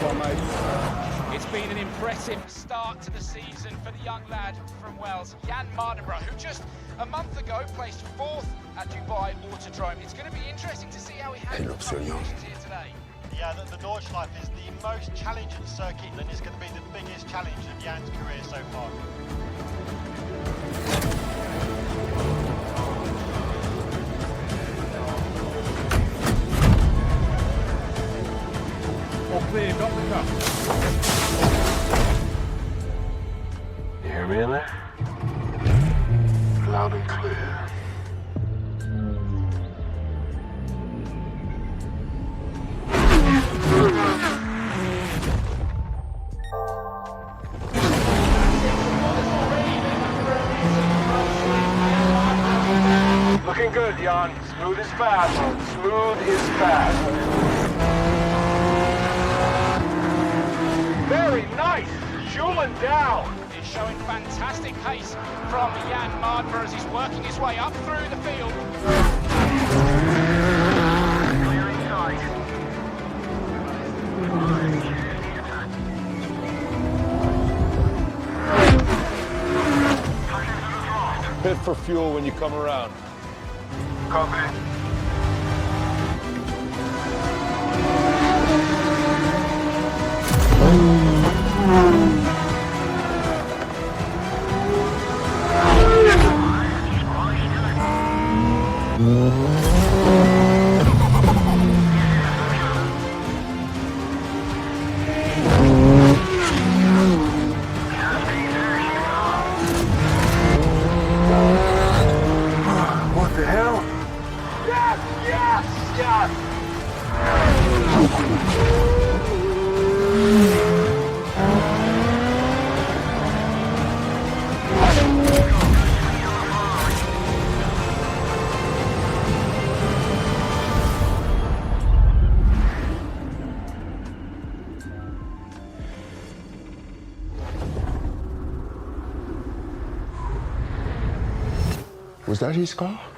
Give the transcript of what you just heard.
over, mate. It's been an impressive start to the season for the young lad from Wales, Jan Mardenborough, who just a month ago placed fourth at Dubai Autodrome. It's going to be interesting to see how he handles the conditions here today. Yeah, the Nordschleife is the most challenging circuit and it's going to be the biggest challenge of Jan's career so far. All clear, drop the cup. You hear me in there? Loud and clear. Looking good, Jan. Smooth is fast. Smooth is fast. Very nice. Schumann down. He's showing fantastic pace from Jan Mardenborough as he's working his way up through the field. Clearing sight. Pit for fuel when you come around. Copy. What the hell? Yes! Yes! Yes! Was that his car?